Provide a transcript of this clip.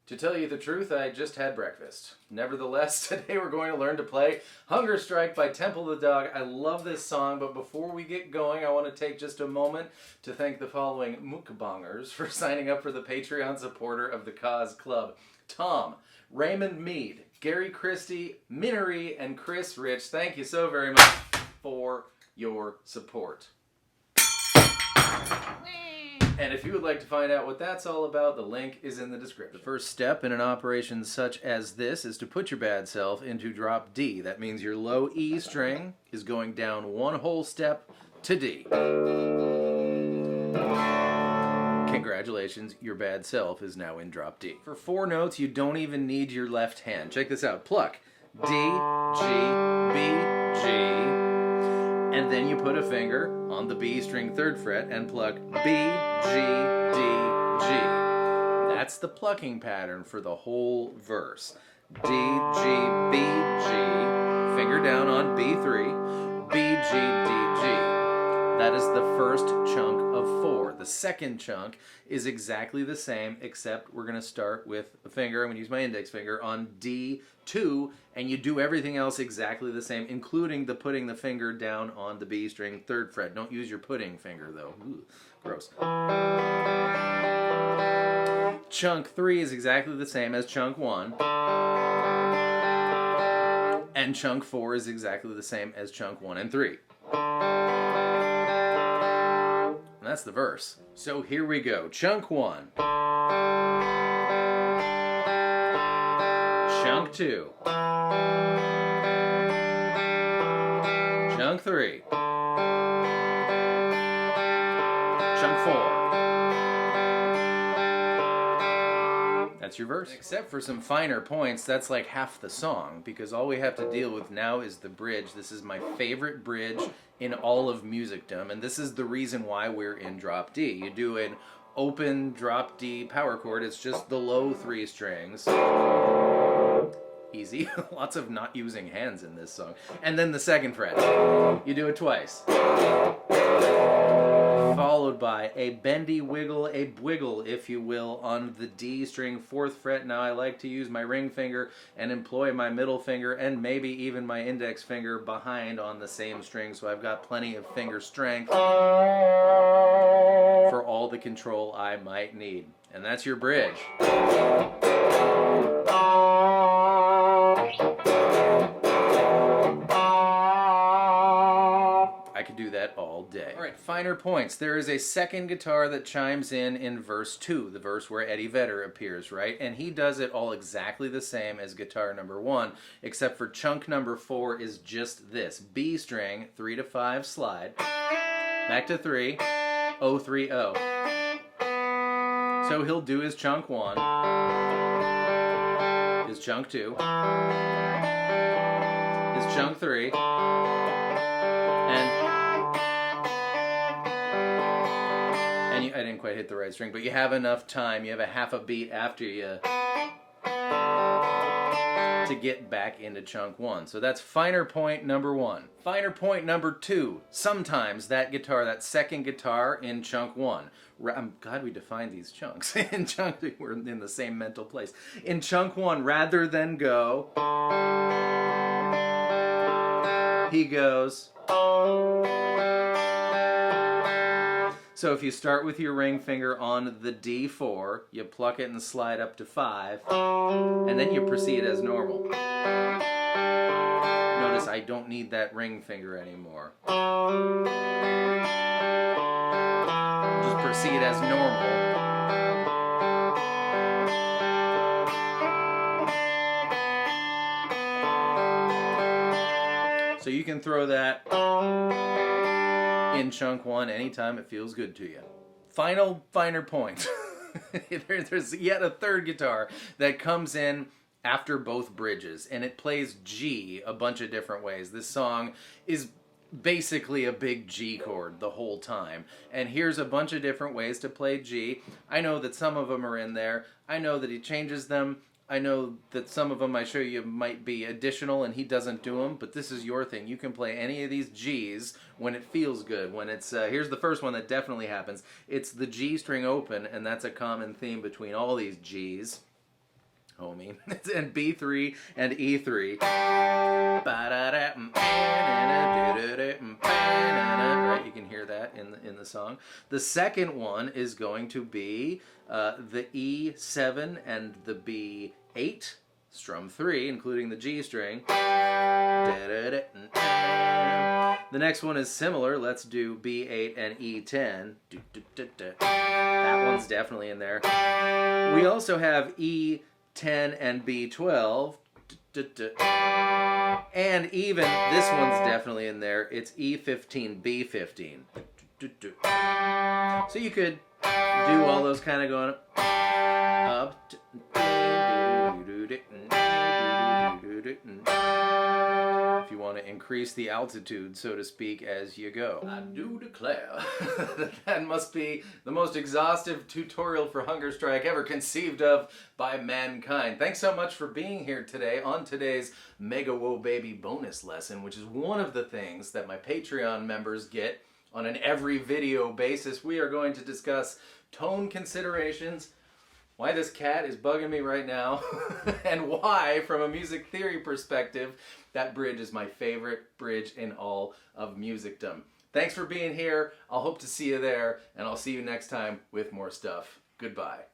To tell you the truth, I just had breakfast. Nevertheless, today we're going to learn to play Hunger Strike by Temple of the Dog. I love this song, but before we get going, I want to take just a moment to thank the following mukbangers for signing up for the Patreon supporter of the Cause Club. Tom, Raymond Mead, Gary Christie, Minery, and Chris Rich, thank you so very much for your support. And if you would like to find out what that's all about, the link is in the description. The first step in an operation such as this is to put your bad self into drop D. That means your low E string is going down one whole step to D. Congratulations, your bad self is now in drop D. For 4 notes, you don't even need your left hand. Check this out. Pluck D, G, B, G. And then you put a finger on the B string 3rd fret and pluck B, G, D, G. That's the plucking pattern for the whole verse. D, G, B, G. Finger down on B3, B, G, D, G. That is the first chunk of 4. The second chunk is exactly the same, except we're going to start with a finger, I'm going to use my index finger, on D2, and you do everything else exactly the same, including the putting the finger down on the B string 3rd fret. Don't use your pudding finger, though. Ooh, gross. Chunk 3 is exactly the same as chunk 1. And chunk 4 is exactly the same as chunk 1 and 3. That's the verse. So here we go. Chunk 1. Chunk 2. Chunk 3. Chunk 4. That's your verse. Except for some finer points, that's like half the song, because all we have to deal with now is the bridge. This is my favorite bridge in all of musicdom, and this is the reason why we're in drop D. You do an open drop D power chord, it's just the low 3 strings. Easy. Lots of not using hands in this song. And then the 2nd fret. You do it twice. Followed by a bendy wiggle, a bwiggle, if you will, on the D string 4th fret. Now I like to use my ring finger and employ my middle finger and maybe even my index finger behind on the same string, so I've got plenty of finger strength for all the control I might need. And that's your bridge. I could do that all day. All right, finer points. There is a second guitar that chimes in verse 2, the verse where Eddie Vedder appears, right? And he does it all exactly the same as guitar number 1, except for chunk number 4 is just this. B string, 3 to 5 slide, back to 3, O, 3, O. So he'll do his chunk 1, his chunk 2, his chunk 3, and I didn't quite hit the right string, but you have enough time, you have a half a beat after you to get back into chunk 1. So that's finer point number 1. Finer point number 2, sometimes that guitar, that second guitar in chunk 1, I'm glad we defined these chunks. In chunk 2, we're in the same mental place. In chunk 1, rather than go, he goes. So if you start with your ring finger on the D4, you pluck it and slide up to 5, and then you proceed as normal. Notice I don't need that ring finger anymore. Just proceed as normal. So you can throw that in chunk 1 anytime it feels good to you. Finer point. There's yet a third guitar that comes in after both bridges, and it plays G a bunch of different ways. This song is basically a big G chord the whole time, and here's a bunch of different ways to play G. I know that some of them are in there. I know that he changes them. I know that some of them I show you might be additional and he doesn't do them, but this is your thing. You can play any of these G's when it feels good. When it's, here's the first one that definitely happens. It's the G string open, and that's a common theme between all these G's. homie. And B3 and E3. Right, you can hear that in the song. The second one is going to be the E7 and the B8, strum 3, including the G string. The next one is similar. Let's do B8 and E10. That one's definitely in there. We also have E10 and B12. And even this one's definitely in there. It's E15, B15. So you could do all those kind of going up. If you want to increase the altitude, so to speak, as you go. I do declare that must be the most exhaustive tutorial for Hunger Strike ever conceived of by mankind. Thanks so much for being here today on today's Mega Whoa Baby bonus lesson, which is one of the things that my Patreon members get on an every video basis. We are going to discuss tone considerations, why this cat is bugging me right now, and why, from a music theory perspective, that bridge is my favorite bridge in all of musicdom. Thanks for being here. I'll hope to see you there, and I'll see you next time with more stuff. Goodbye.